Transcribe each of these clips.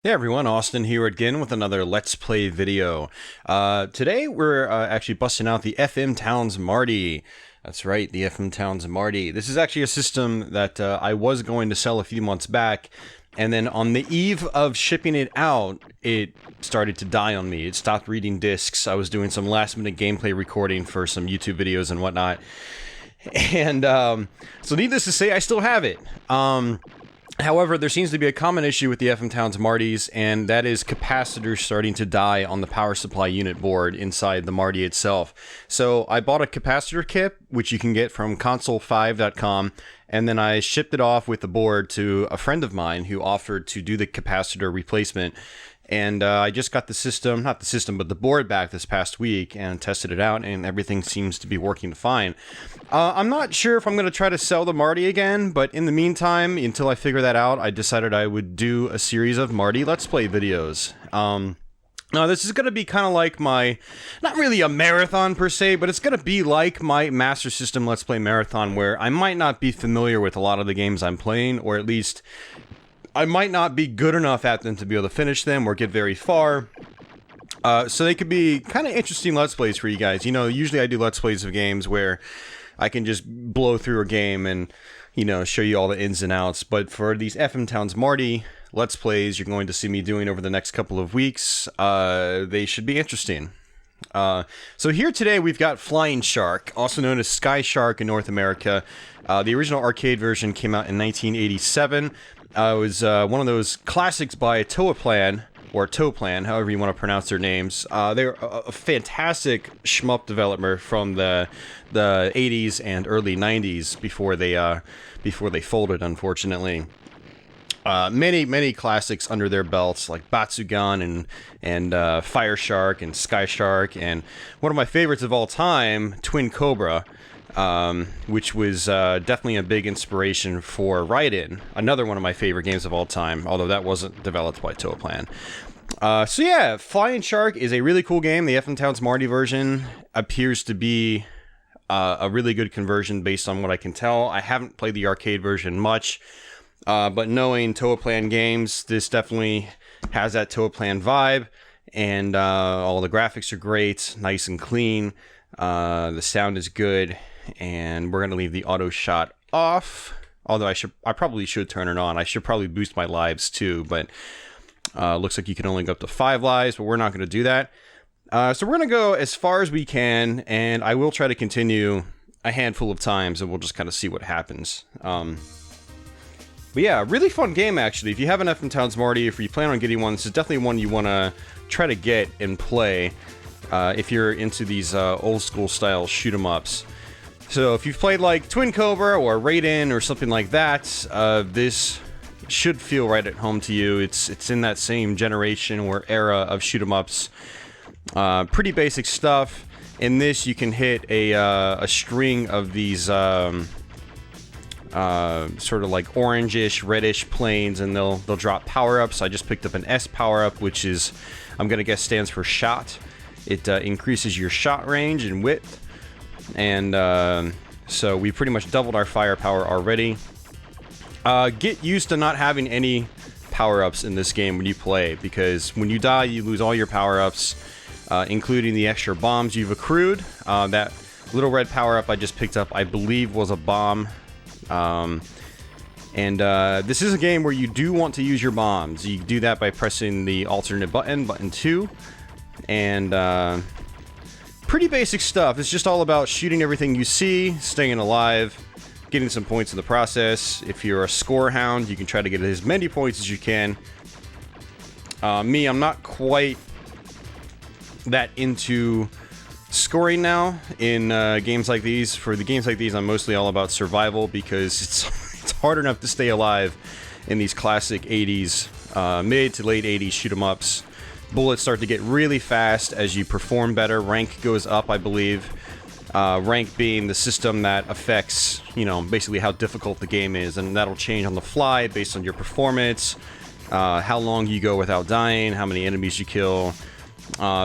Hey everyone, Austin here again with another Let's Play video. Today we're actually busting out the FM Towns Marty. That's right, the FM Towns Marty. This is actually a system that I was going to sell a few months back, and then on the eve of shipping it out, it started to die on me. It stopped reading discs. I was doing some last minute gameplay recording for some YouTube videos and whatnot. And so needless to say, I still have it. However, there seems to be a common issue with the FM Towns Martys, and that is capacitors starting to die on the power supply unit board inside the Marty itself. So I bought a capacitor kit, which you can get from console5.com, and then I shipped it off with the board to a friend of mine who offered to do the capacitor replacement. And I just got the system, not the system, but the board back this past week and tested it out, and everything seems to be working fine. I'm not sure if I'm going to try to sell the Marty again, but in the meantime, until I figure that out, I decided I would do a series of Marty Let's Play videos. Now, this is going to be kind of like my, not really a marathon per se, but it's going to be like my Master System Let's Play marathon, where I might not be familiar with a lot of the games I'm playing, or at least I might not be good enough at them to be able to finish them or get very far. So they could be kind of interesting Let's Plays for you guys. You know, usually I do Let's Plays of games where I can just blow through a game and, you know, show you all the ins and outs. But for these FM Towns Marty Let's Plays you're going to see me doing over the next couple of weeks, they should be interesting. So here today we've got Flying Shark, also known as Sky Shark in North America. The original arcade version came out in 1987. It was one of those classics by Toaplan, or Toaplan, however you want to pronounce their names. They're a fantastic shmup developer from the 80s and early 90s before they folded, unfortunately. Many classics under their belts, like Batsugan and Fire Shark and Sky Shark, and one of my favorites of all time, Twin Cobra. Which was definitely a big inspiration for Raiden, another one of my favorite games of all time, although that wasn't developed by Toaplan. So yeah, Flying Shark is a really cool game. The FM Towns Marty version appears to be a really good conversion based on what I can tell. I haven't played the arcade version much, but knowing Toaplan games, this definitely has that Toaplan vibe, and all the graphics are great, nice and clean. The sound is good. And we're gonna leave the auto shot off. Although I probably should turn it on. I should probably boost my lives too, but looks like you can only go up to 5 lives, but we're not gonna do that. So we're gonna go as far as we can, and I will try to continue a handful of times, and we'll just kind of see what happens. But yeah, really fun game actually. If you have an FM Towns Marty, if you plan on getting one, this is definitely one you want to try to get and play if you're into these old school style shoot 'em ups. So if you've played like Twin Cobra or Raiden or something like that, this should feel right at home to you. It's in that same generation or era of shoot 'em ups. Pretty basic stuff. In this, you can hit a string of these sort of like orangish, reddish planes, and they'll drop power ups. I just picked up an S power up, which is, I'm gonna guess, stands for shot. It increases your shot range and width. And so we pretty much doubled our firepower already. Get used to not having any power-ups in this game when you play, because when you die you lose all your power-ups, including the extra bombs you've accrued. That little red power-up I just picked up, I believe, was a bomb. This is a game where you do want to use your bombs. You do that by pressing the alternate button, button 2, and pretty basic stuff. It's just all about shooting everything you see, staying alive, getting some points in the process. If you're a score hound, you can try to get as many points as you can. Me, I'm not quite that into scoring now in games like these. For the games like these, I'm mostly all about survival, because it's hard enough to stay alive in these classic 80s, mid to late 80s shoot 'em ups. Bullets start to get really fast as you perform better. Rank goes up, I believe. Rank being the system that affects, you know, basically how difficult the game is, and that'll change on the fly based on your performance, how long you go without dying, how many enemies you kill,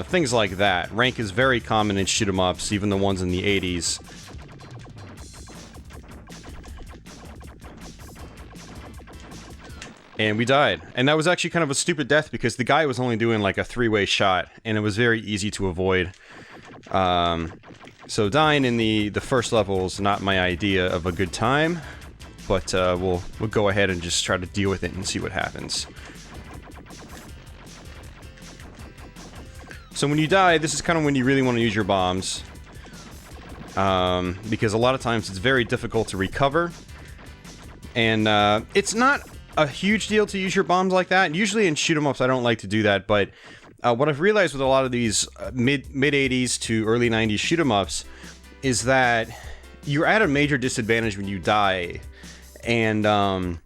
things like that. Rank is very common in shoot 'em ups, even the ones in the 80s. And we died. And that was actually kind of a stupid death because the guy was only doing like a 3-way shot, and it was very easy to avoid. So dying in the first level is not my idea of a good time, but we'll go ahead and just try to deal with it and see what happens. So when you die, this is kind of when you really want to use your bombs, because a lot of times it's very difficult to recover, and it's not a huge deal to use your bombs like that. Usually in shoot-em-ups I don't like to do that, but what I've realized with a lot of these mid-80s to early 90s shoot-em-ups is that you're at a major disadvantage when you die, and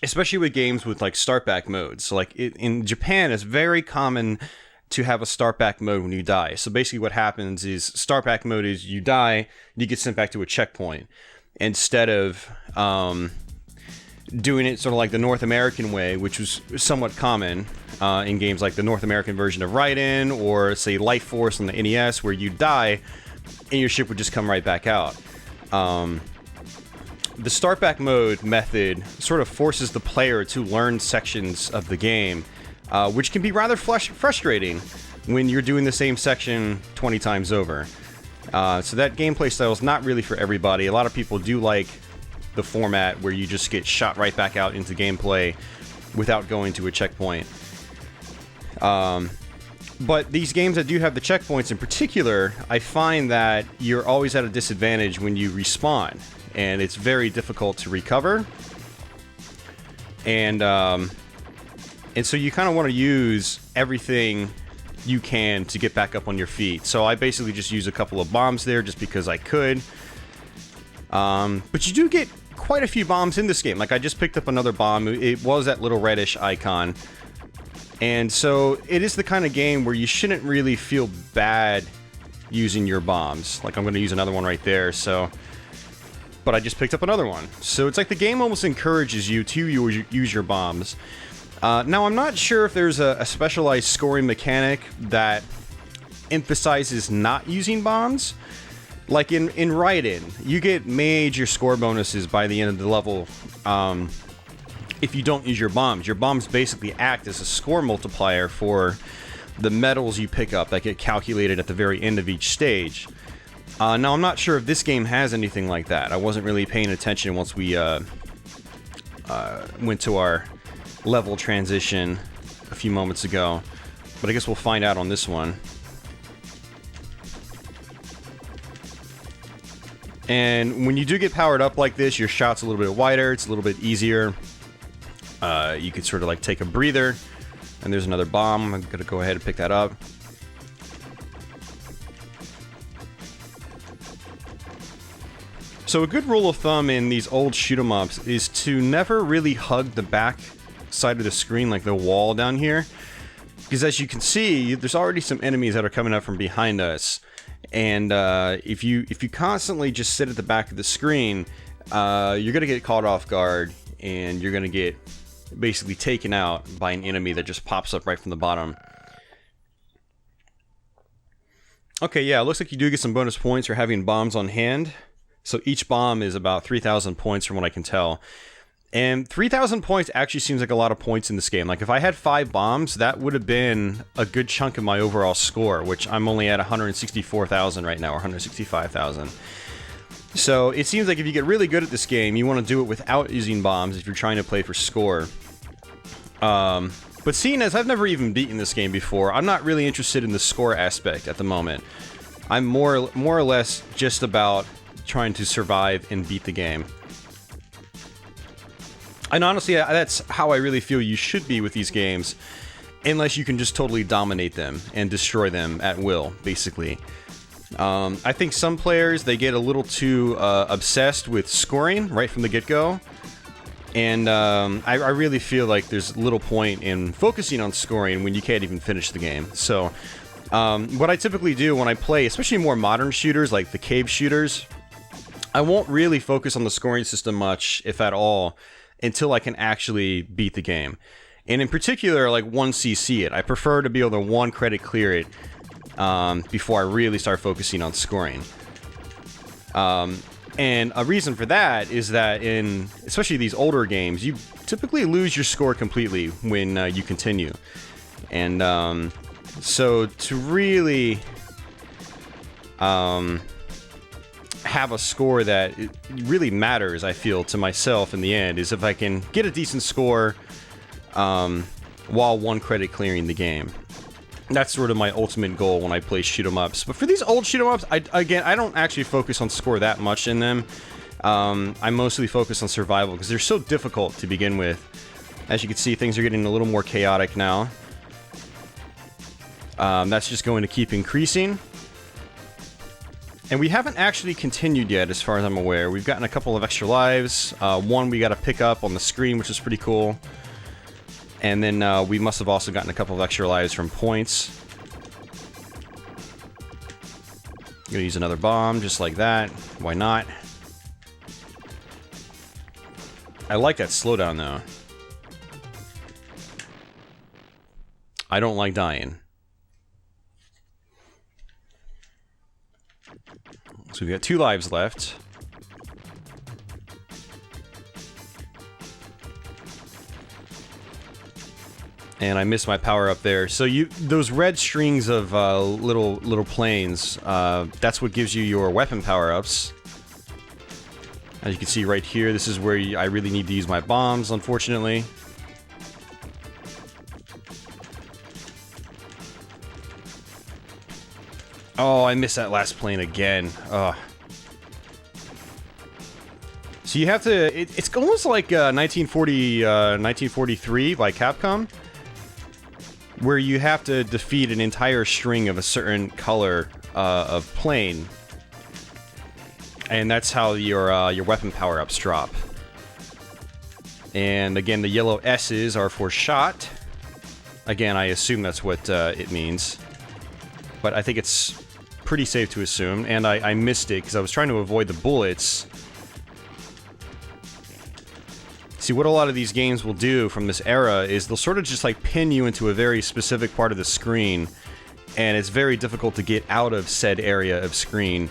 especially with games with like start-back modes. So like in Japan, it's very common to have a start-back mode when you die. So basically what happens is start-back mode is you die, you get sent back to a checkpoint, instead of doing it sort of like the North American way, which was somewhat common in games like the North American version of Raiden, or say Light Force on the NES, where you die and your ship would just come right back out. The start back mode method sort of forces the player to learn sections of the game, which can be rather frustrating when you're doing the same section 20 times over. So that gameplay style is not really for everybody. A lot of people do like the format where you just get shot right back out into gameplay without going to a checkpoint. But these games that do have the checkpoints in particular, I find that you're always at a disadvantage when you respawn, and it's very difficult to recover. And so you kind of want to use everything you can to get back up on your feet. So I basically just use a couple of bombs there just because I could. But you do get quite a few bombs in this game. Like, I just picked up another bomb. It was that little reddish icon. And so it is the kind of game where you shouldn't really feel bad using your bombs. Like, I'm going to use another one right there, so... But I just picked up another one. So it's like the game almost encourages you to use your bombs. Now, I'm not sure if there's a specialized scoring mechanic that emphasizes not using bombs. Like in Raiden, you get major score bonuses by the end of the level if you don't use your bombs. Your bombs basically act as a score multiplier for the medals you pick up that get calculated at the very end of each stage. Now, I'm not sure if this game has anything like that. I wasn't really paying attention once we went to our level transition a few moments ago, but I guess we'll find out on this one. And when you do get powered up like this, your shot's a little bit wider, it's a little bit easier. You could sort of like take a breather, and there's another bomb. I'm gonna go ahead and pick that up. So a good rule of thumb in these old shoot-em-ups is to never really hug the back side of the screen, like the wall down here, because as you can see, there's already some enemies that are coming up from behind us. And if you constantly just sit at the back of the screen, you're gonna get caught off guard, and you're gonna get basically taken out by an enemy that just pops up right from the bottom. Okay, yeah, it looks like you do get some bonus points for having bombs on hand. So each bomb is about 3,000 points from what I can tell. And 3,000 points actually seems like a lot of points in this game. Like, if I had 5 bombs, that would have been a good chunk of my overall score, which I'm only at 164,000 right now, or 165,000. So it seems like if you get really good at this game, you want to do it without using bombs if you're trying to play for score. But seeing as I've never even beaten this game before, I'm not really interested in the score aspect at the moment. I'm more or less just about trying to survive and beat the game. And honestly, that's how I really feel you should be with these games, unless you can just totally dominate them and destroy them at will, basically. I think some players, they get a little too obsessed with scoring right from the get-go, and I really feel like there's little point in focusing on scoring when you can't even finish the game. So what I typically do when I play, especially more modern shooters like the cave shooters, I won't really focus on the scoring system much, if at all, until I can actually beat the game. And in particular, like 1cc it. I prefer to be able to 1 credit clear it before I really start focusing on scoring. And a reason for that is that in especially these older games, you typically lose your score completely when you continue. And so to really have a score that it really matters, I feel, to myself in the end, is if I can get a decent score while 1 credit clearing the game. That's sort of my ultimate goal when I play shoot-'em-ups. But for these old shoot-'em-ups, I don't actually focus on score that much in them. I mostly focus on survival because they're so difficult to begin with. As you can see, things are getting a little more chaotic now. That's just going to keep increasing. And we haven't actually continued yet, as far as I'm aware. We've gotten a couple of extra lives. One we got to pick up on the screen, which is pretty cool. And then we must have also gotten a couple of extra lives from points. I'm gonna use another bomb, just like that. Why not? I like that slowdown, though. I don't like dying. So we've got 2 lives left. And I missed my power up there. So those red strings of little planes, that's what gives you your weapon power-ups. As you can see right here, this is where I really need to use my bombs, unfortunately. Oh, I missed that last plane again. Ugh. So you have to... It's almost like 1943 by Capcom, where you have to defeat an entire string of a certain color of plane. And that's how your weapon power-ups drop. And again, the yellow S's are for shot. Again, I assume that's what it means. But I think it's pretty safe to assume. And I missed it because I was trying to avoid the bullets. See, what a lot of these games will do from this era is they'll sort of just like pin you into a very specific part of the screen, and it's very difficult to get out of said area of screen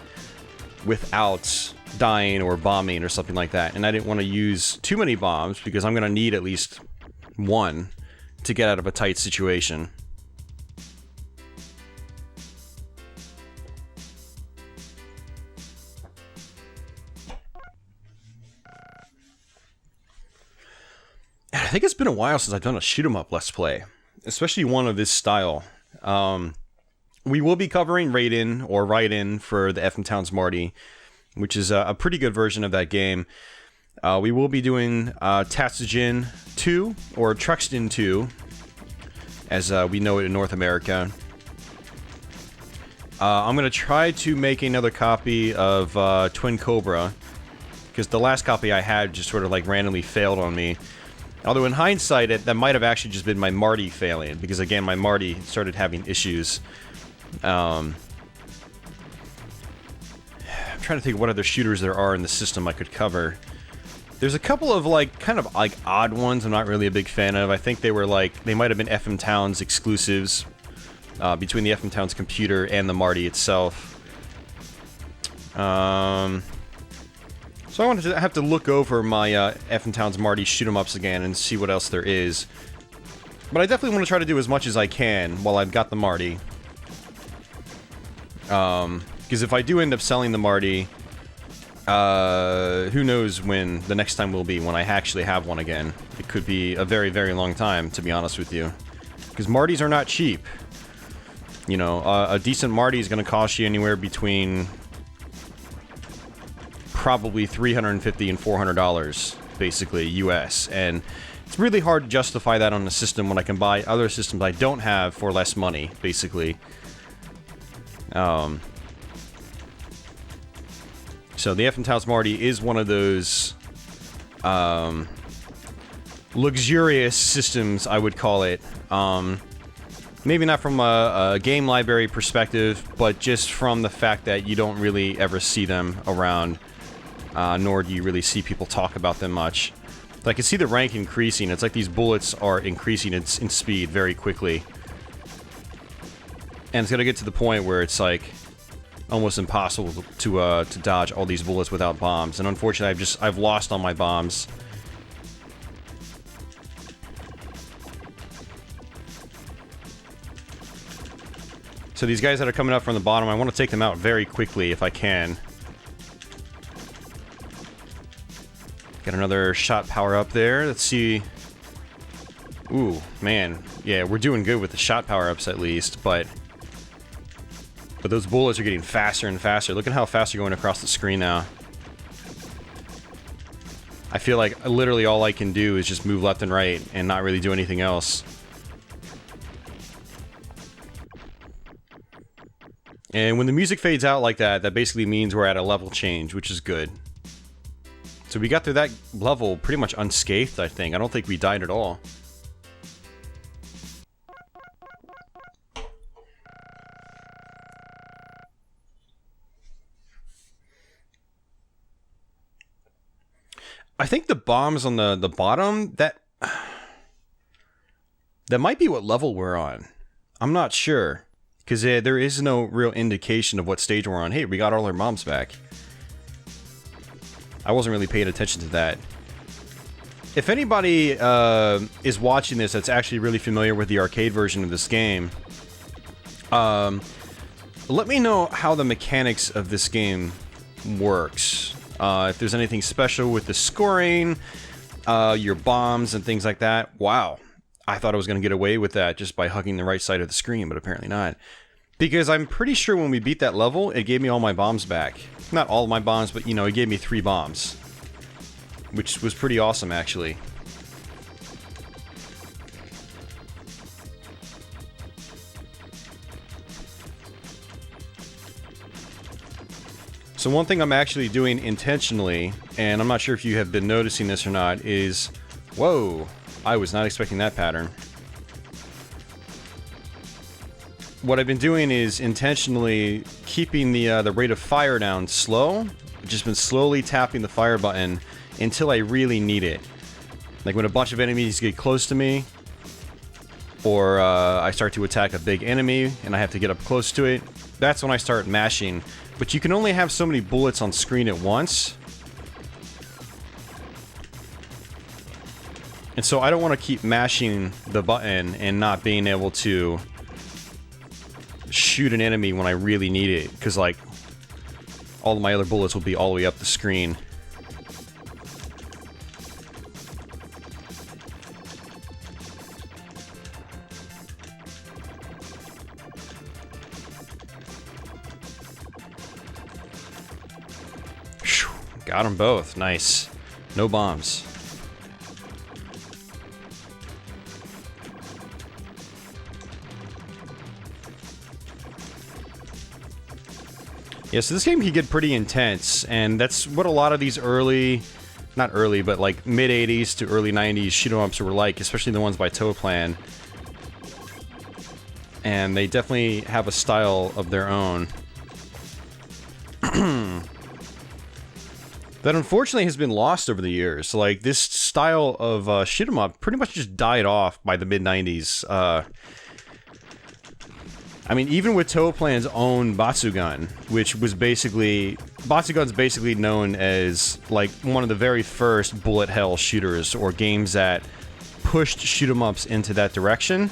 without dying or bombing or something like that. And I didn't want to use too many bombs because I'm going to need at least 1 to get out of a tight situation. I think it's been a while since I've done a shoot-'em-up Let's Play, especially one of this style. We will be covering Raiden, or Raiden, for the FM Towns Marty, which is a pretty good version of that game. We will be doing Tatsujin 2, or Truxton 2, as we know it in North America. I'm going to try to make another copy of Twin Cobra, because the last copy I had just sort of like randomly failed on me. Although in hindsight, that might have actually just been my Marty failing, because again, my Marty started having issues. I'm trying to think what other shooters there are in the system I could cover. There's a couple of like kind of like odd ones I'm not really a big fan of. I think they were like, they might have been FM Towns exclusives between the FM Towns computer and the Marty itself. So I wanted to have to look over my FM Towns Marty shoot-'em-ups again and see what else there is. But I definitely want to try to do as much as I can while I've got the Marty. Because if I do end up selling the Marty, who knows when the next time will be when I actually have one again. It could be a very, very long time, to be honest with you. Because Martys are not cheap. You know, a decent Marty is going to cost you anywhere between probably $350 and $400, basically, US. And it's really hard to justify that on the system when I can buy other systems I don't have for less money, basically. So the FM Towns Marty is one of those luxurious systems, I would call it. Maybe not from a game library perspective, but just from the fact that you don't really ever see them around, nor do you really see people talk about them much. But I can see the rank increasing. It's like these bullets are increasing in speed very quickly. And it's going to get to the point where it's like, almost impossible to dodge all these bullets without bombs. And unfortunately, I've lost all my bombs. So these guys that are coming up from the bottom, I want to take them out very quickly if I can. Got another shot power up there. Let's see. Ooh, man. Yeah, we're doing good with the shot power-ups at least, but those bullets are getting faster and faster. Look at how fast they're going across the screen now. I feel like literally all I can do is just move left and right and not really do anything else. And when the music fades out like that, that basically means we're at a level change, which is good. So we got through that level pretty much unscathed, I think. I don't think we died at all. I think the bombs on the bottom, that might be what level we're on. I'm not sure. Because there is no real indication of what stage we're on. Hey, we got all our bombs back. I wasn't really paying attention to that. If anybody is watching this that's actually really familiar with the arcade version of this game, let me know how the mechanics of this game works. If there's anything special with the scoring, your bombs and things like that. Wow. I thought I was going to get away with that just by hugging the right side of the screen, but apparently not. Because I'm pretty sure when we beat that level, it gave me all my bombs back. Not all of my bombs, but, you know, it gave me 3 bombs. Which was pretty awesome, actually. So one thing I'm actually doing intentionally, and I'm not sure if you have been noticing this or not, is... Whoa! I was not expecting that pattern. What I've been doing is intentionally keeping the rate of fire down slow. Just been slowly tapping the fire button until I really need it. Like when a bunch of enemies get close to me, or I start to attack a big enemy and I have to get up close to it, that's when I start mashing. But you can only have so many bullets on screen at once. And so I don't want to keep mashing the button and not being able to shoot an enemy when I really need it, because like all of my other bullets will be all the way up the screen. Got them both. Nice. No bombs. Yeah, so this game can get pretty intense, and that's what a lot of these early, not early, but like mid-80s to early 90s shoot-em-ups were like, especially the ones by Toaplan. And they definitely have a style of their own. That unfortunately has been lost over the years. So, like, this style of shoot-em-up pretty much just died off by the mid-90s. I mean, even with Toaplan's own Batsugan, which was basically... Batsugan's basically known as, like, one of the very first bullet hell shooters, or games that pushed shoot-em-ups into that direction.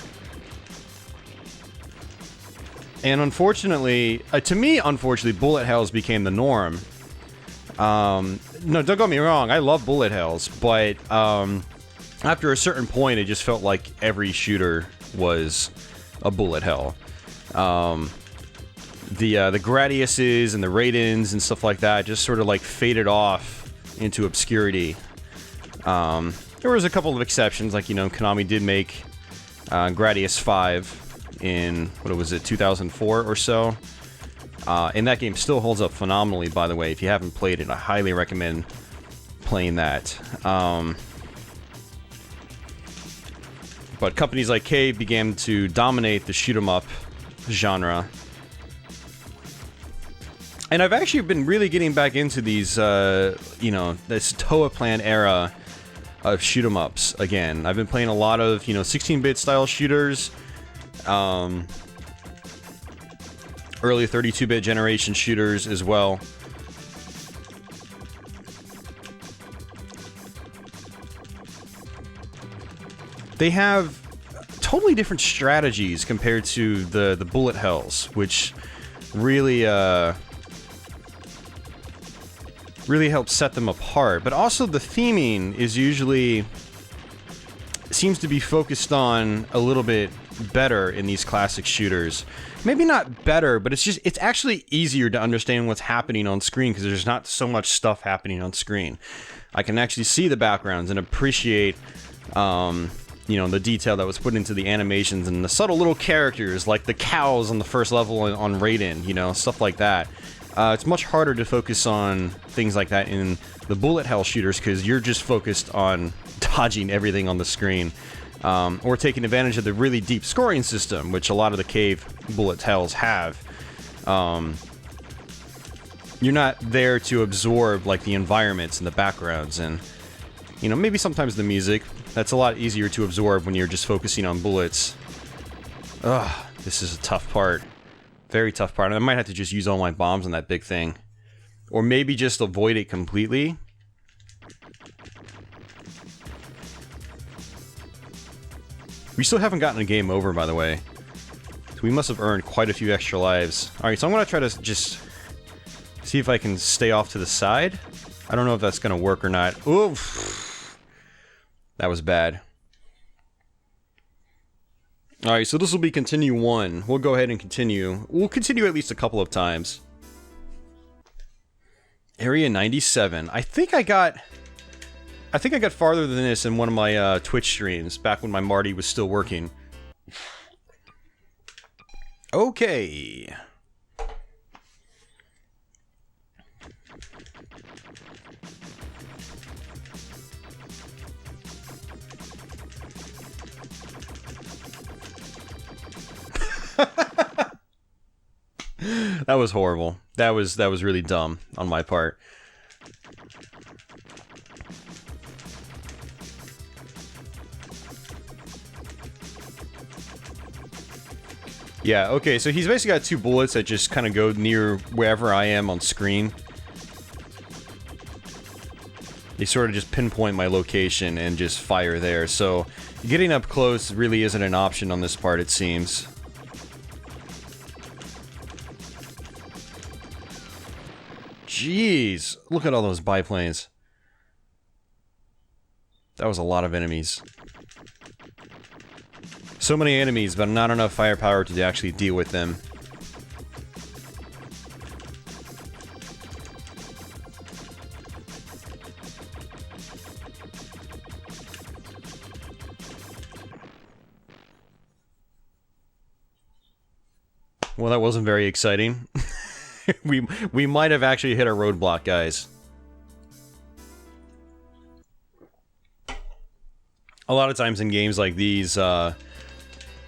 And unfortunately, to me, unfortunately, bullet hells became the norm. No, don't get me wrong, I love bullet hells, but after a certain point, it just felt like every shooter was a bullet hell. The Gradiuses and the Raidens and stuff like that just sort of like faded off into obscurity. There was a couple of exceptions, like, you know, Konami did make Gradius 5 in, what was it, 2004 or so. And that game still holds up phenomenally, by the way. If you haven't played it, I highly recommend playing that. But companies like Cave began to dominate the shoot-'em-up genre. And I've actually been really getting back into these, you know, this Toaplan era of shoot-'em-ups again. I've been playing a lot of, you know, 16-bit style shooters. early 32-bit generation shooters as well. They have totally different strategies compared to the bullet hells, which really really helps set them apart. But also the theming is usually seems to be focused on a little bit better in these classic shooters. Maybe not better, but it's actually easier to understand what's happening on screen because there's not so much stuff happening on screen. I can actually see the backgrounds and appreciate you know, the detail that was put into the animations and the subtle little characters like the cows on the first level on Raiden, you know, stuff like that. It's much harder to focus on things like that in the bullet hell shooters because you're just focused on dodging everything on the screen, or taking advantage of the really deep scoring system, which a lot of the cave bullet hells have. You're not there to absorb like the environments and the backgrounds and, you know, maybe sometimes the music. That's a lot easier to absorb when you're just focusing on bullets. Ugh, this is a tough part. Very tough part. I might have to just use all my bombs on that big thing. Or maybe just avoid it completely. We still haven't gotten a game over, by the way. So we must have earned quite a few extra lives. Alright, so I'm going to try to just see if I can stay off to the side. I don't know if that's going to work or not. Oof. That was bad. Alright, so this will be continue 1. We'll go ahead and continue. We'll continue at least a couple of times. Area 97. I think I got farther than this in one of my Twitch streams, back when my Marty was still working. Okay. That was horrible. That was really dumb on my part. Yeah, okay, so he's basically got 2 bullets that just kind of go near wherever I am on screen. They sort of just pinpoint my location and just fire there, so getting up close really isn't an option on this part, it seems. Jeez, look at all those biplanes. That was a lot of enemies. So many enemies, but not enough firepower to actually deal with them. Well, that wasn't very exciting. We might have actually hit a roadblock, guys. A lot of times in games like these, I'll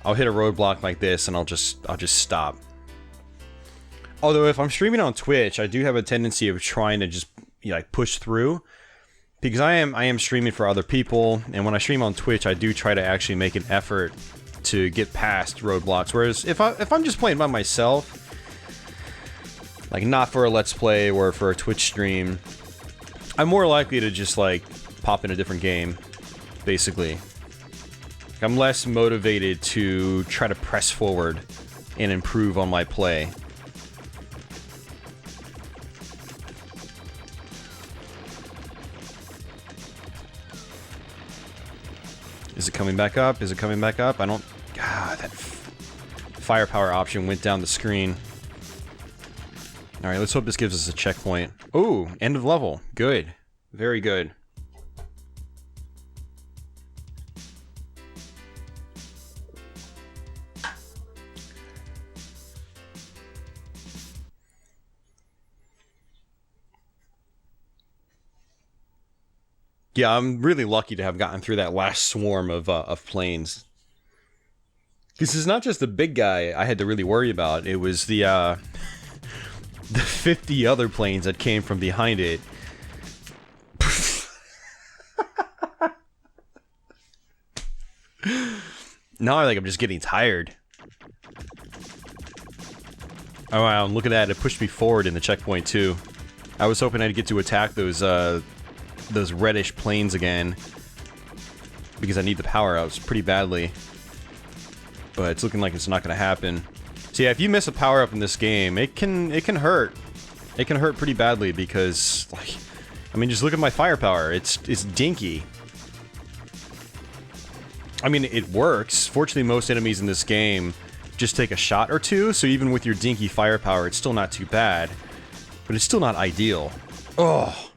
hit a roadblock like this and I'll just stop. Although if I'm streaming on Twitch, I do have a tendency of trying to just, you know, like push through, because I am streaming for other people, and when I stream on Twitch, I do try to actually make an effort to get past roadblocks. Whereas if I'm just playing by myself, like not for a Let's Play or for a Twitch stream, I'm more likely to just like pop in a different game, basically. I'm less motivated to try to press forward and improve on my play. Is it coming back up? Is it coming back up? I don't... God, that firepower option went down the screen. Alright, let's hope this gives us a checkpoint. Ooh, end of level. Good. Very good. Yeah, I'm really lucky to have gotten through that last swarm of planes. This is not just the big guy I had to really worry about. It was the 50 other planes that came from behind it. Now I think I'm just getting tired. Oh wow, look at that, it pushed me forward in the checkpoint too. I was hoping I'd get to attack those reddish planes again, because I need the power-ups pretty badly. But it's looking like it's not gonna happen. So yeah, if you miss a power-up in this game, it can hurt. It can hurt pretty badly because, like, I mean, just look at my firepower. It's dinky. I mean, it works. Fortunately, most enemies in this game just take a shot or two, so even with your dinky firepower, it's still not too bad. But it's still not ideal. Oh.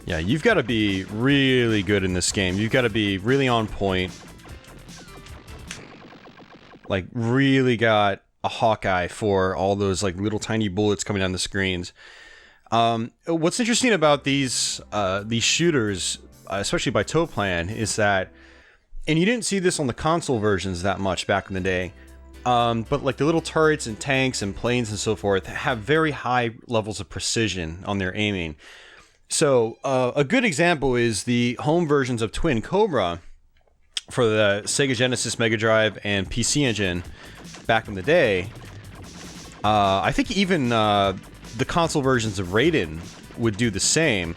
Yeah, you've got to be really good in this game. You've got to be really on point. Like, really got a Hawkeye for all those, like, little tiny bullets coming down the screens. What's interesting about these shooters, especially by Toplan, is that, and you didn't see this on the console versions that much back in the day, but like the little turrets and tanks and planes and so forth have very high levels of precision on their aiming. So a good example is the home versions of Twin Cobra for the Sega Genesis, Mega Drive, and PC Engine back in the day. I think even the console versions of Raiden would do the same.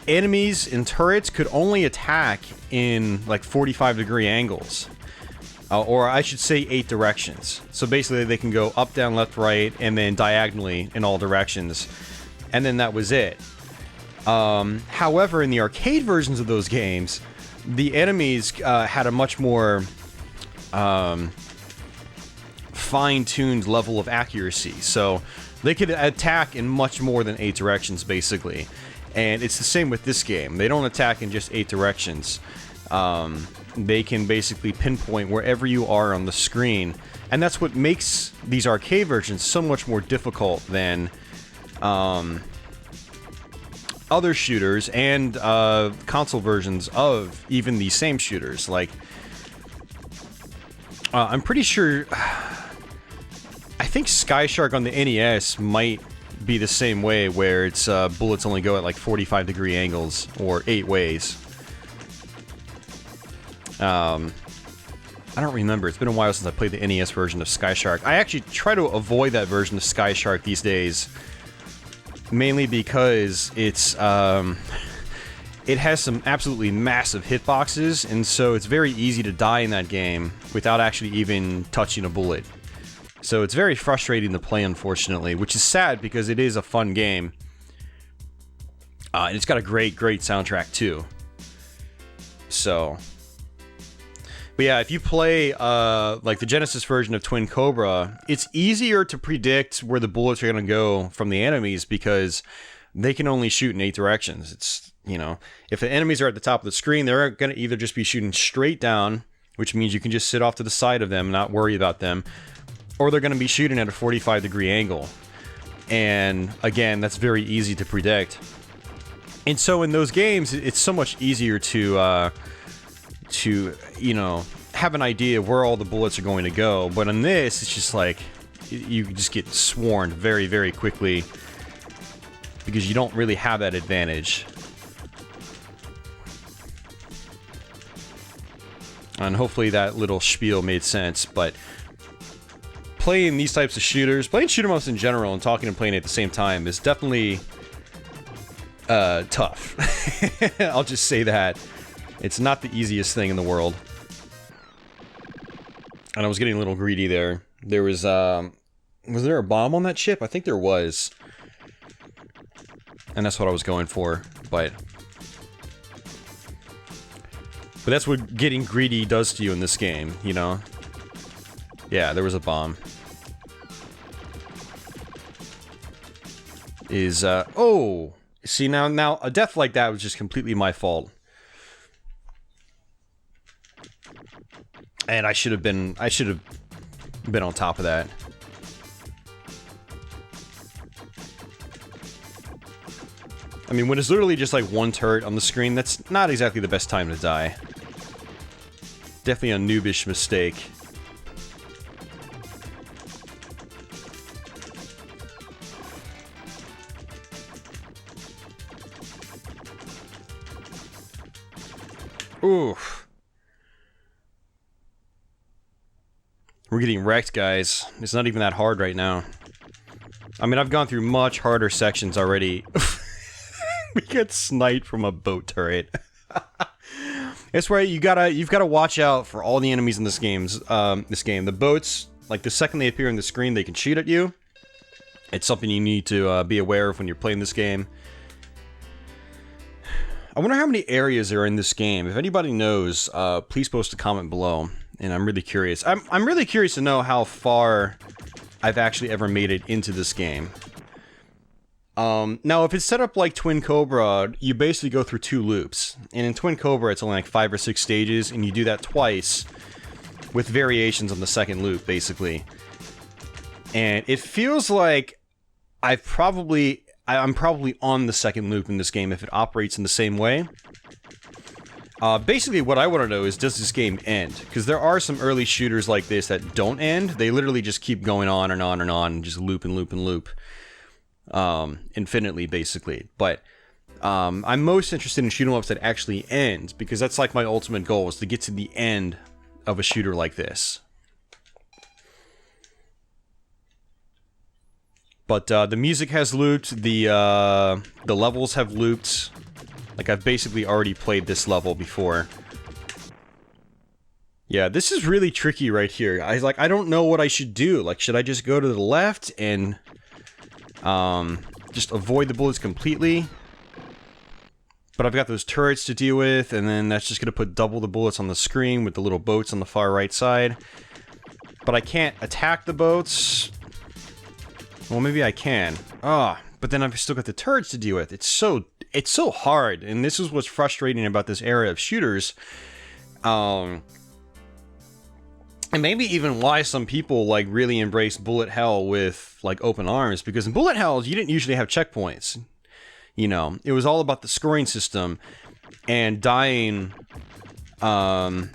Enemies and turrets could only attack in like 45-degree angles. Or I should say 8 directions. So basically they can go up, down, left, right, and then diagonally in all directions. And then that was it. However, in the arcade versions of those games, the enemies had a much more fine-tuned level of accuracy. So they could attack in much more than 8 directions, basically. And it's the same with this game. They don't attack in just 8 directions. They can basically pinpoint wherever you are on the screen. And that's what makes these arcade versions so much more difficult than other shooters and console versions of even these same shooters. Like, I'm pretty sure, I think Sky Shark on the NES might be the same way, where its bullets only go at like 45-degree angles or 8 ways. I don't remember. It's been a while since I played the NES version of Sky Shark. I actually try to avoid that version of Sky Shark these days, mainly because it's it has some absolutely massive hitboxes, and so it's very easy to die in that game without actually even touching a bullet. So it's very frustrating to play, unfortunately, which is sad because it is a fun game. And it's got a great soundtrack too. So, but yeah, if you play like the Genesis version of Twin Cobra, it's easier to predict where the bullets are going to go from the enemies because they can only shoot in 8 directions. It's, you know, if the enemies are at the top of the screen, they're going to either just be shooting straight down, which means you can just sit off to the side of them and not worry about them, or they're going to be shooting at a 45-degree angle. And again, that's very easy to predict. And so in those games, it's so much easier to you know, have an idea of where all the bullets are going to go. But on this, it's just like, you just get swarmed very, very quickly because you don't really have that advantage. And hopefully that little spiel made sense, but playing these types of shooters, playing shoot 'em ups in general and talking and playing at the same time is definitely tough. I'll just say that. It's not the easiest thing in the world. And I was getting a little greedy there. There was there a bomb on that ship? I think there was. And that's what I was going for, but that's what getting greedy does to you in this game, you know? Yeah, there was a bomb. Oh! See, now, a death like that was just completely my fault. And I should have been on top of that. I mean, when it's literally just like one turret on the screen, that's not exactly the best time to die. Definitely a noobish mistake. Oof. We're getting wrecked, guys. It's not even that hard right now. I mean, I've gone through much harder sections already. We get sniped from a boat turret. That's right. You've got to watch out for all the enemies in this game. The boats, like the second they appear on the screen, they can shoot at you. It's something you need to be aware of when you're playing this game. I wonder how many areas are in this game. If anybody knows, please post a comment below. And I'm really curious. I'm really curious to know how far I've actually ever made it into this game. Now, if it's set up like Twin Cobra, you basically go through 2 loops. And in Twin Cobra, it's only like 5 or 6 stages, and you do that twice with variations on the second loop, basically. And it feels like I'm probably on the second loop in this game if it operates in the same way. Basically, what I want to know is, does this game end? Because there are some early shooters like this that don't end. They literally just keep going on and on and on, and just loop and loop and loop. Infinitely, basically. But I'm most interested in shoot 'em ups that actually end, because that's like my ultimate goal, is to get to the end of a shooter like this. But the music has looped, the levels have looped. Like, I've basically already played this level before. Yeah, this is really tricky right here. I don't know what I should do. Like, should I just go to the left and just avoid the bullets completely? But I've got those turrets to deal with, and then that's just going to put double the bullets on the screen with the little boats on the far right side. But I can't attack the boats. Well, maybe I can. But then I've still got the turrets to deal with. It's so hard, and this is what's frustrating about this era of shooters. And maybe even why some people, like, really embrace bullet hell with, like, open arms. Because in bullet hell, you didn't usually have checkpoints. You know, it was all about the scoring system. And dying... well,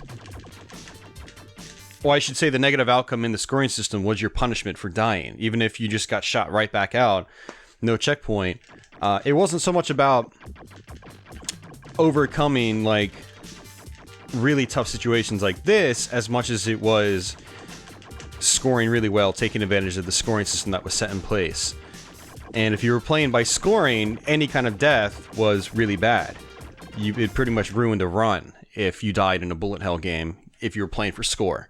I should say the negative outcome in the scoring system was your punishment for dying. Even if you just got shot right back out, no checkpoint. It wasn't so much about overcoming, like, really tough situations like this, as much as it was scoring really well, taking advantage of the scoring system that was set in place. And if you were playing by scoring, any kind of death was really bad. It pretty much ruined a run if you died in a bullet hell game, if you were playing for score.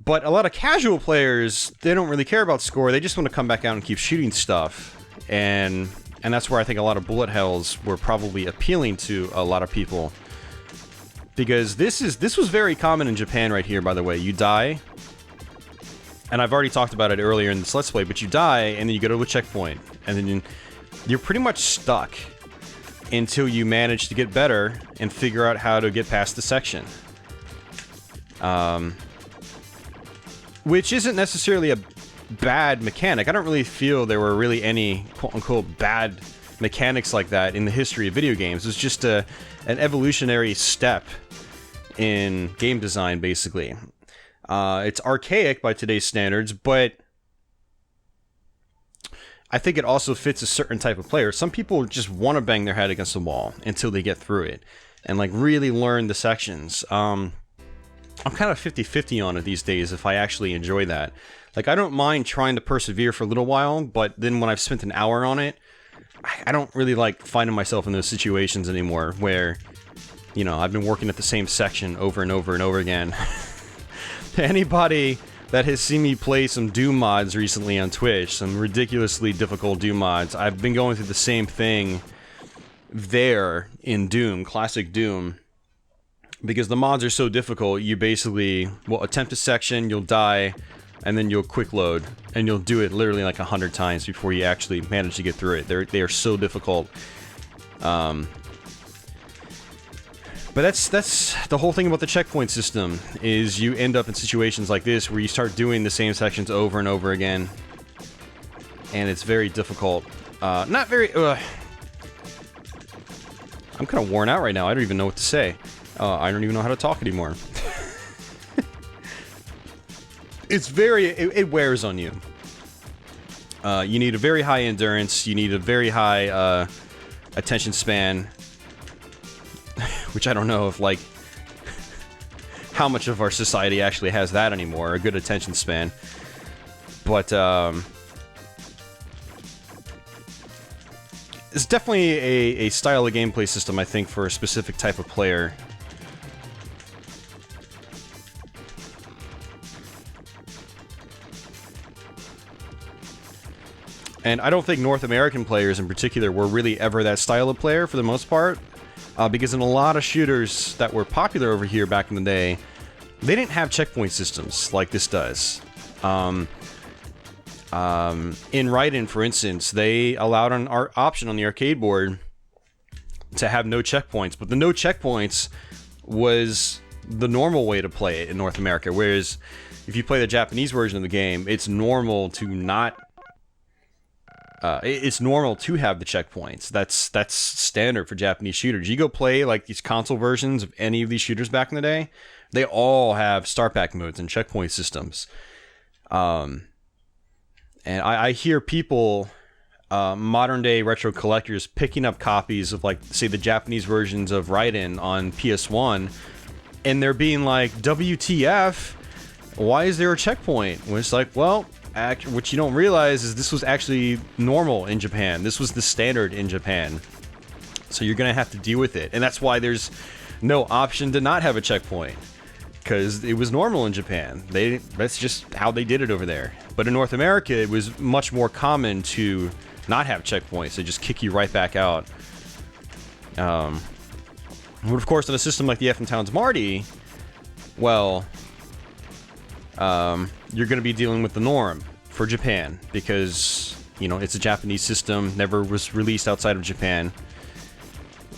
But a lot of casual players, they don't really care about score. They just want to come back out and keep shooting stuff. And that's where I think a lot of bullet hells were probably appealing to a lot of people. Because this was very common in Japan right here, by the way. You die, and I've already talked about it earlier in this Let's Play, but you die, and then you go to a checkpoint. And then you're pretty much stuck until you manage to get better and figure out how to get past the section. Which isn't necessarily a bad mechanic. I don't really feel there were really any quote-unquote bad mechanics like that in the history of video games. It's just an evolutionary step in game design, basically. It's archaic by today's standards, but I think it also fits a certain type of player. Some people just want to bang their head against the wall until they get through it and, like, really learn the sections. I'm kind of 50-50 on it these days if I actually enjoy that. Like, I don't mind trying to persevere for a little while, but then when I've spent an hour on it, I don't really like finding myself in those situations anymore where, you know, I've been working at the same section over and over and over again. Anybody that has seen me play some Doom mods recently on Twitch, some ridiculously difficult Doom mods, I've been going through the same thing there in Doom, classic Doom. Because the mods are so difficult, you basically will attempt a section, you'll die, and then you'll quick load, and you'll do it literally like 100 times before you actually manage to get through it. They are so difficult. But that's the whole thing about the checkpoint system, is you end up in situations like this where you start doing the same sections over and over again. And it's very difficult. Not very... I'm kind of worn out right now. I don't even know what to say. I don't even know how to talk anymore. It wears on you. You need a very high endurance, you need a very high attention span, which I don't know if, like, how much of our society actually has that anymore, a good attention span. But, it's definitely a style of gameplay system, I think, for a specific type of player. And I don't think North American players in particular were really ever that style of player for the most part, because in a lot of shooters that were popular over here back in the day, they didn't have checkpoint systems like this does. In Raiden, for instance, they allowed an option on the arcade board to have no checkpoints, but the no checkpoints was the normal way to play it in North America, whereas if you play the Japanese version of the game, it's normal to not... it's normal to have the checkpoints. That's standard for Japanese shooters. You go play like these console versions of any of these shooters back in the day, they all have start back modes and checkpoint systems. And I hear people, modern day retro collectors, picking up copies of, like, say, the Japanese versions of Raiden on PS1, and they're being like, WTF? Why is there a checkpoint? When it's like, well, what you don't realize is this was actually normal in Japan. This was the standard in Japan. So you're going to have to deal with it. And that's why there's no option to not have a checkpoint. Because it was normal in Japan. That's just how they did it over there. But in North America, it was much more common to not have checkpoints. They just kick you right back out. But of course, in a system like the FM Towns Marty, well... you're going to be dealing with the norm for Japan, because, you know, it's a Japanese system, never was released outside of Japan,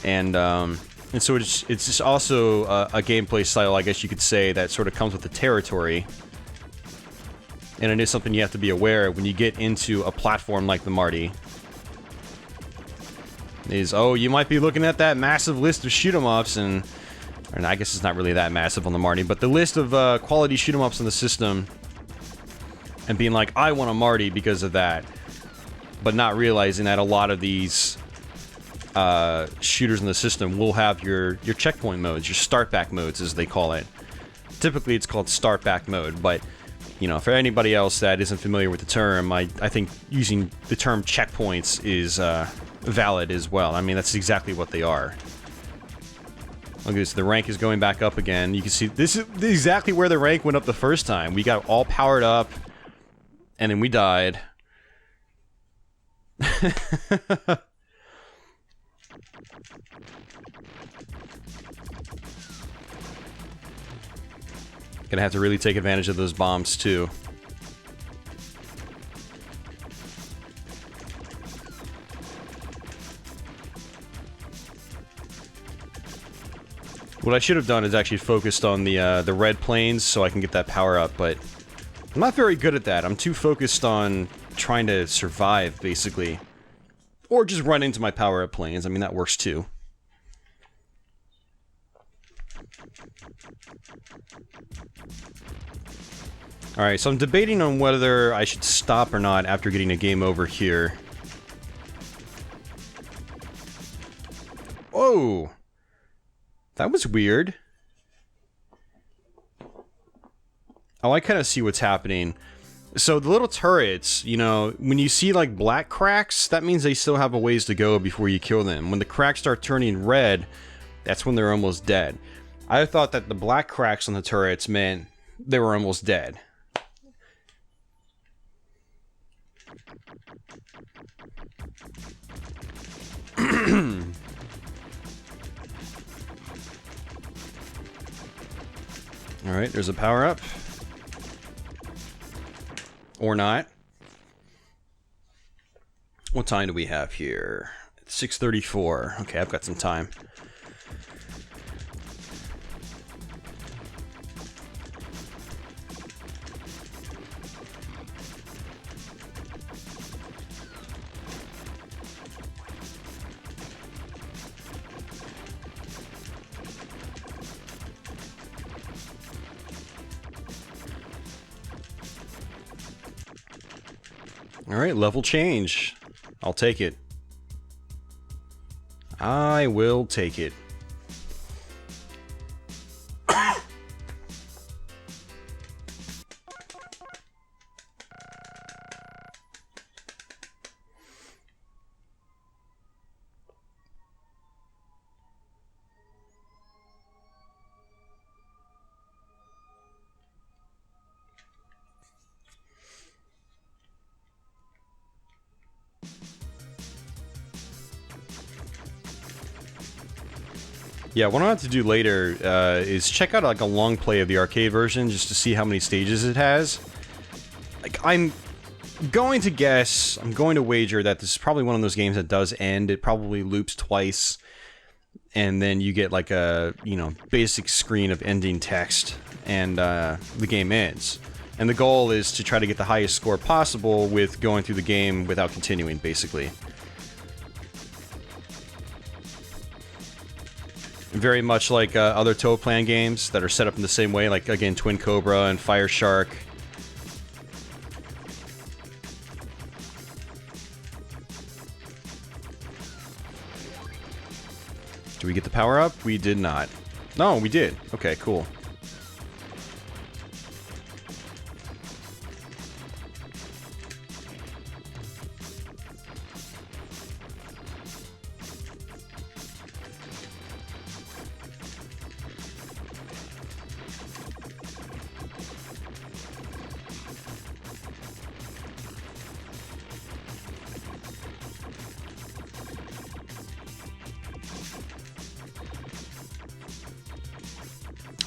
and so it's just also a gameplay style, I guess you could say, that sort of comes with the territory, and it is something you have to be aware of when you get into a platform like the Marty. Is, oh, you might be looking at that massive list of shoot-'em-ups, and I guess it's not really that massive on the Marty, but the list of quality shoot-'em-ups in the system, and being like, I want a Marty because of that, but not realizing that a lot of these shooters in the system will have your checkpoint modes, your start-back modes, as they call it. Typically, it's called start-back mode, but, you know, for anybody else that isn't familiar with the term, I think using the term checkpoints is valid as well. I mean, that's exactly what they are. Look at this, the rank is going back up again. You can see, this is exactly where the rank went up the first time. We got all powered up, and then we died. Gonna have to really take advantage of those bombs, too. What I should have done is actually focused on the red planes so I can get that power up, but I'm not very good at that. I'm too focused on trying to survive, basically. Or just run into my power up planes. I mean, that works too. Alright, so I'm debating on whether I should stop or not after getting a game over here. Whoa! That was weird. Oh, I kind of see what's happening. So the little turrets, you know, when you see like black cracks, that means they still have a ways to go before you kill them. When the cracks start turning red, that's when they're almost dead. I thought that the black cracks on the turrets meant they were almost dead. Alright, there's a power-up. Or not. What time do we have here? It's 6:34. Okay, I've got some time. Alright, level change. I'll take it. I will take it. Yeah, what I'm going to do later is check out like a long play of the arcade version just to see how many stages it has. Like, I'm going to guess, I'm going to wager that this is probably one of those games that does end. It probably loops twice, and then you get like a, you know, basic screen of ending text, and the game ends. And the goal is to try to get the highest score possible with going through the game without continuing, basically. Very much like other toe plan games that are set up in the same way, like, again, Twin Cobra and Fire Shark. Did we get the power up? We did not. No, we did. Okay, cool.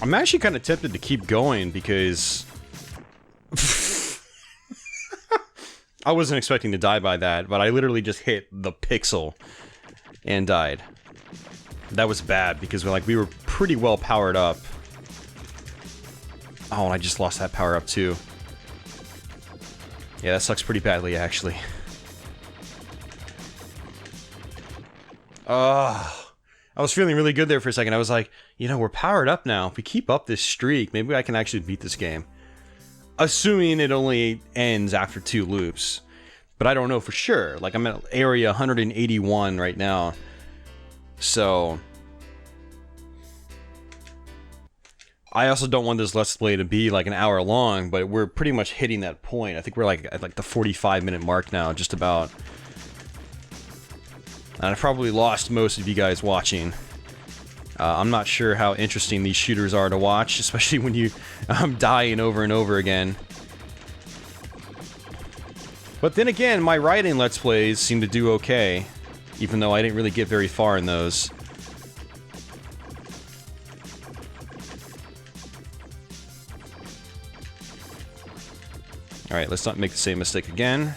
I'm actually kind of tempted to keep going because I wasn't expecting to die by that, but I literally just hit the pixel and died. That was bad because we were pretty well powered up. Oh, and I just lost that power up too. Yeah, that sucks pretty badly actually. I was feeling really good there for a second. I was like, you know, we're powered up now. If we keep up this streak, maybe I can actually beat this game. Assuming it only ends after 2 loops. But I don't know for sure. Like, I'm at area 181 right now. So I also don't want this Let's Play to be like an hour long, but we're pretty much hitting that point. I think we're like at like the 45-minute mark now, just about. And I've probably lost most of you guys watching. I'm not sure how interesting these shooters are to watch, especially when you dying over and over again. But then again, my writing Let's Plays seem to do okay, even though I didn't really get very far in those. Alright, let's not make the same mistake again.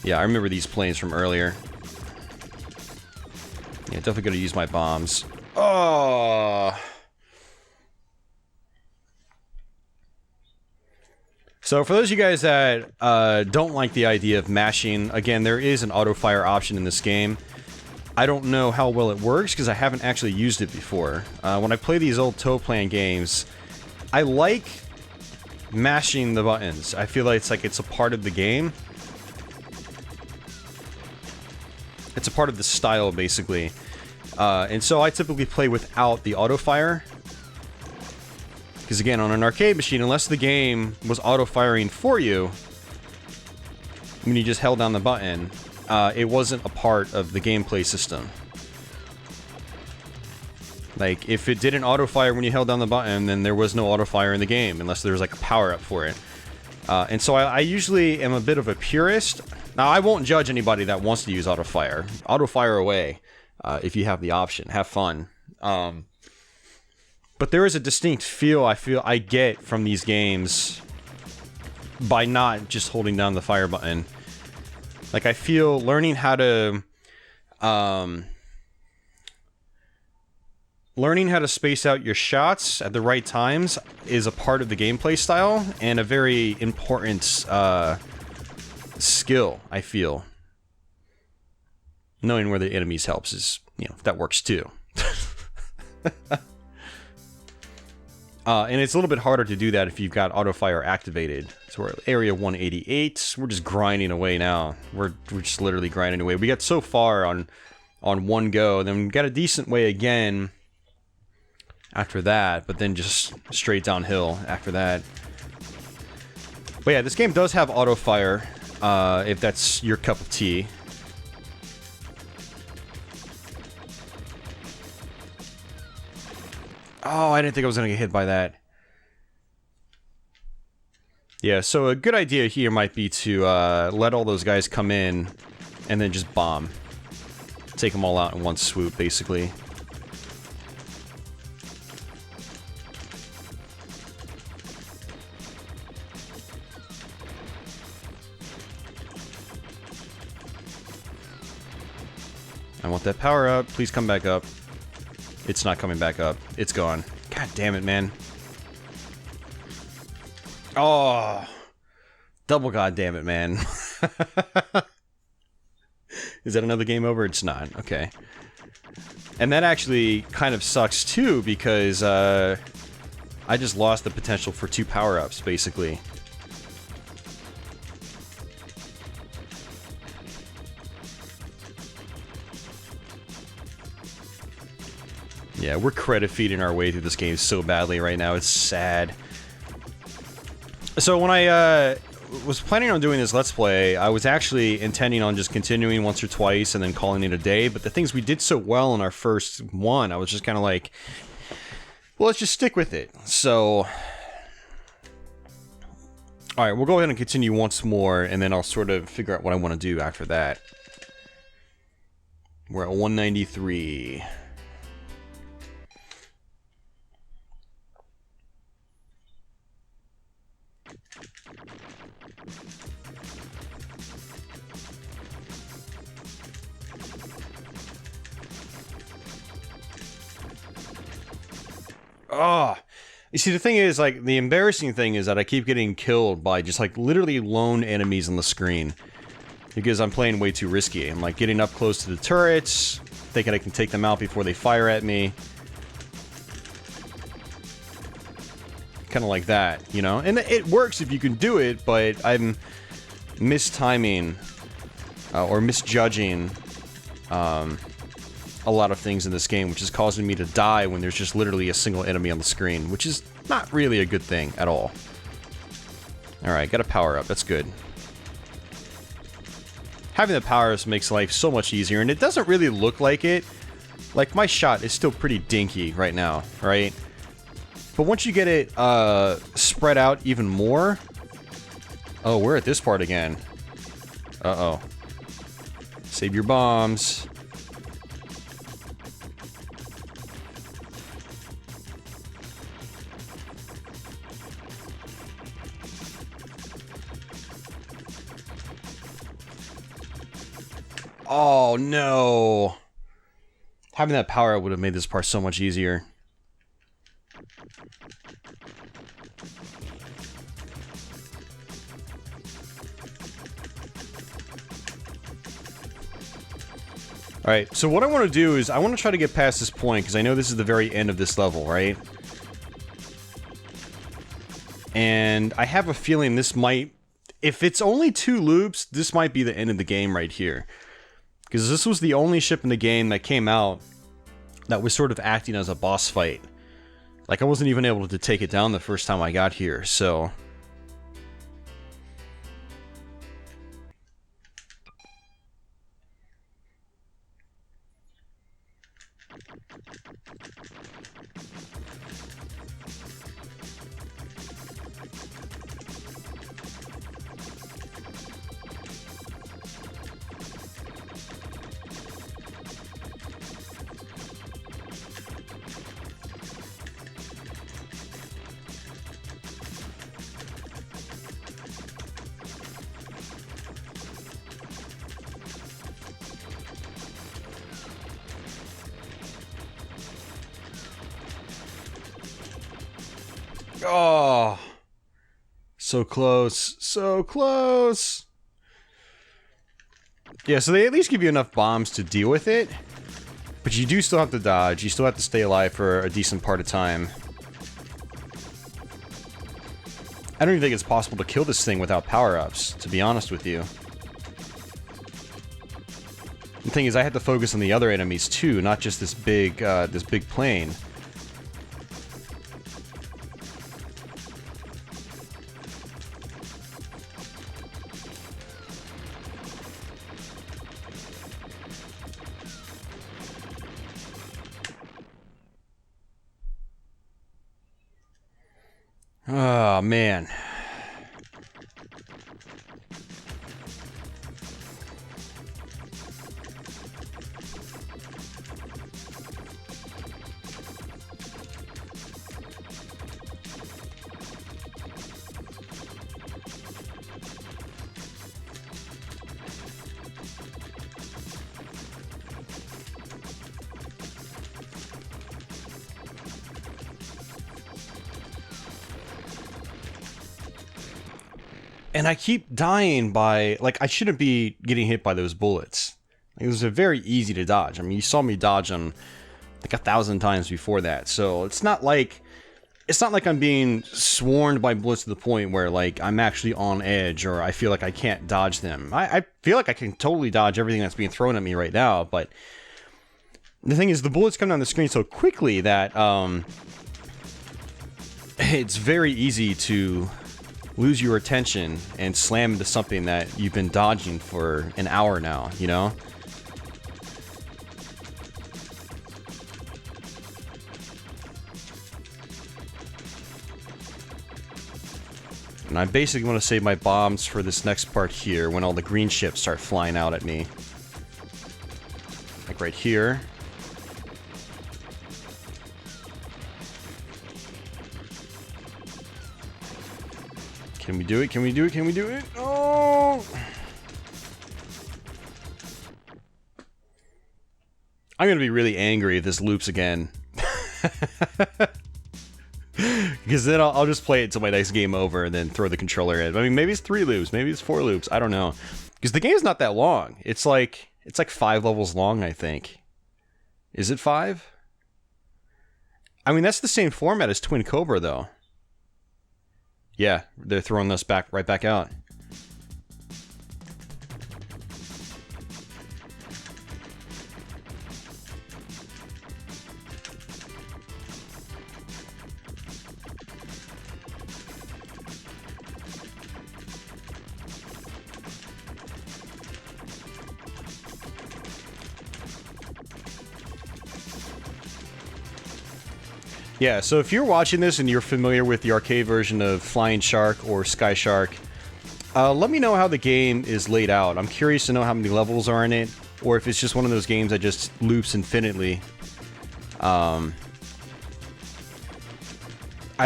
Yeah, I remember these planes from earlier. Yeah, definitely gotta use my bombs. Oh! So for those of you guys that don't like the idea of mashing, again, there is an auto-fire option in this game. I don't know how well it works because I haven't actually used it before. When I play these old toe plan games, I like mashing the buttons. I feel like it's a part of the game. It's a part of the style, basically. And so I typically play without the auto-fire. Because again, on an arcade machine, unless the game was auto-firing for you, when you just held down the button, it wasn't a part of the gameplay system. Like, if it didn't auto-fire when you held down the button, then there was no auto-fire in the game, unless there was like a power-up for it. And so I usually am a bit of a purist. Now, I won't judge anybody that wants to use auto-fire. Auto-fire away, if you have the option. Have fun. But there is a distinct feel I get from these games by not just holding down the fire button. Like, I feel learning how to space out your shots at the right times is a part of the gameplay style and a very important skill, I feel. Knowing where the enemies helps is, you know, that works too. And it's a little bit harder to do that if you've got auto fire activated. So we're at area 188. We're just grinding away now. We're just literally grinding away. We got so far on one go, then we got a decent way again after that, but then just straight downhill after that. But yeah, this game does have auto fire, if that's your cup of tea. Oh, I didn't think I was going to get hit by that. Yeah, so a good idea here might be to let all those guys come in and then just bomb. Take them all out in one swoop, basically. I want that power up. Please come back up. It's not coming back up. It's gone. God damn it, man. Oh. Double god damn it, man. Is that another game over? It's not. Okay. And that actually kind of sucks, too, because I just lost the potential for 2 power-ups, basically. Yeah, we're credit feeding our way through this game so badly right now. It's sad. So when I was planning on doing this Let's Play, I was actually intending on just continuing once or twice and then calling it a day. But the things we did so well in our first one, I was just kind of like, well, let's just stick with it. So, alright, we'll go ahead and continue once more, and then I'll sort of figure out what I want to do after that. We're at 193. Oh, you see, the thing is, like, the embarrassing thing is that I keep getting killed by just, like, literally lone enemies on the screen. Because I'm playing way too risky. I'm, like, getting up close to the turrets, thinking I can take them out before they fire at me. Kind of like that, you know? And it works if you can do it, but I'm mistiming, or misjudging, a lot of things in this game, which is causing me to die when there's just literally a single enemy on the screen, which is not really a good thing at all. Alright, got a power up. That's good. Having the power-ups makes life so much easier, and it doesn't really look like it. Like, my shot is still pretty dinky right now, right? But once you get it spread out even more... Oh, we're at this part again. Uh-oh. Save your bombs. Oh, no. Having that power would have made this part so much easier. Alright, so what I want to do is I want to try to get past this point, because I know this is the very end of this level, right? And I have a feeling this might... If it's only 2 loops, this might be the end of the game right here. Because this was the only ship in the game that came out that was sort of acting as a boss fight. Like, I wasn't even able to take it down the first time I got here, so... Oh, so close, so close. Yeah, so they at least give you enough bombs to deal with it, but you do still have to dodge. You still have to stay alive for a decent part of time. I don't even think it's possible to kill this thing without power-ups, to be honest with you. The thing is, I had to focus on the other enemies too, not just this big plane. Oh, man. And I keep dying by, like, I shouldn't be getting hit by those bullets. Like, those are very easy to dodge. I mean, you saw me dodge them, like, 1,000 times before that. So, it's not like I'm being swarmed by bullets to the point where, like, I'm actually on edge or I feel like I can't dodge them. I feel like I can totally dodge everything that's being thrown at me right now, but the thing is, the bullets come down the screen so quickly that, it's very easy to lose your attention and slam into something that you've been dodging for an hour now, you know? And I basically want to save my bombs for this next part here, when all the green ships start flying out at me. Like right here. Can we do it? Can we do it? Can we do it? Oh! I'm gonna be really angry if this loops again. Because then I'll just play it until my next game over and then throw the controller in. I mean, maybe it's 3 loops, maybe it's 4 loops, I don't know. Because the game's not that long. It's like 5 levels long, I think. Is it 5? I mean, that's the same format as Twin Cobra, though. Yeah, they're throwing us right back out. Yeah, so if you're watching this and you're familiar with the arcade version of Flying Shark or Sky Shark, let me know how the game is laid out. I'm curious to know how many levels are in it, or if it's just one of those games that just loops infinitely. I'd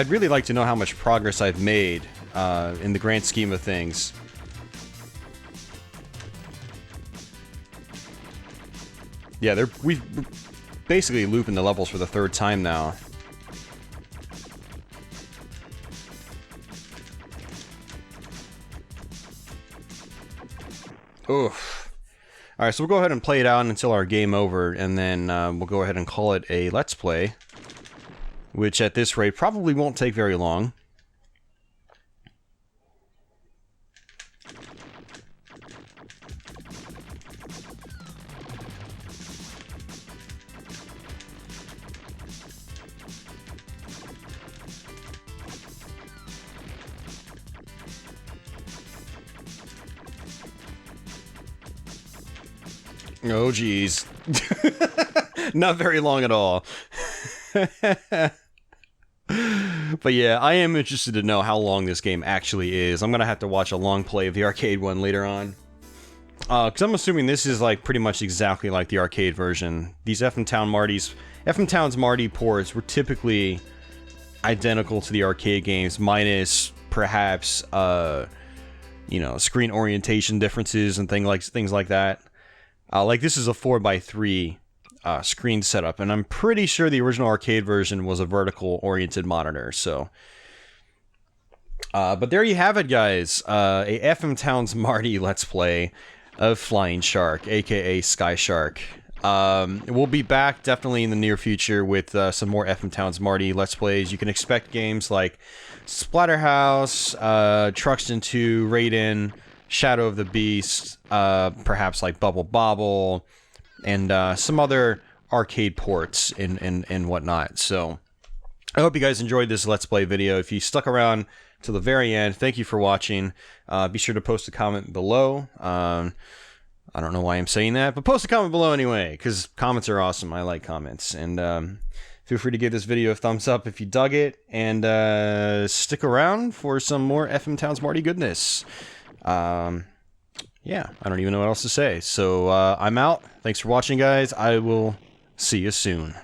really like to know how much progress I've made in the grand scheme of things. Yeah, we've basically looping the levels for the 3rd time now. Oof. Alright, so we'll go ahead and play it out until our game over, and then we'll go ahead and call it a Let's Play, which at this rate probably won't take very long. Oh, geez. Not very long at all. But yeah, I am interested to know how long this game actually is. I'm gonna have to watch a long play of the arcade one later on. Because I'm assuming this is like pretty much exactly like the arcade version. These FM Towns Marty ports were typically identical to the arcade games, minus perhaps, you know, screen orientation differences and things like that. Like, this is a 4x3 screen setup, and I'm pretty sure the original arcade version was a vertical-oriented monitor, so... but there you have it, guys. A FM Towns Marty Let's Play of Flying Shark, aka Sky Shark. We'll be back definitely in the near future with some more FM Towns Marty Let's Plays. You can expect games like Splatterhouse, Truxton 2, Raiden, Shadow of the Beast, perhaps like Bubble Bobble, and some other arcade ports and whatnot. So I hope you guys enjoyed this Let's Play video. If you stuck around to the very end, thank you for watching. Be sure to post a comment below. I don't know why I'm saying that, but post a comment below anyway, because comments are awesome. I like comments. And feel free to give this video a thumbs up if you dug it, and stick around for some more FM Towns Marty goodness. Yeah, I don't even know what else to say. So I'm out. Thanks for watching, guys. I will see you soon.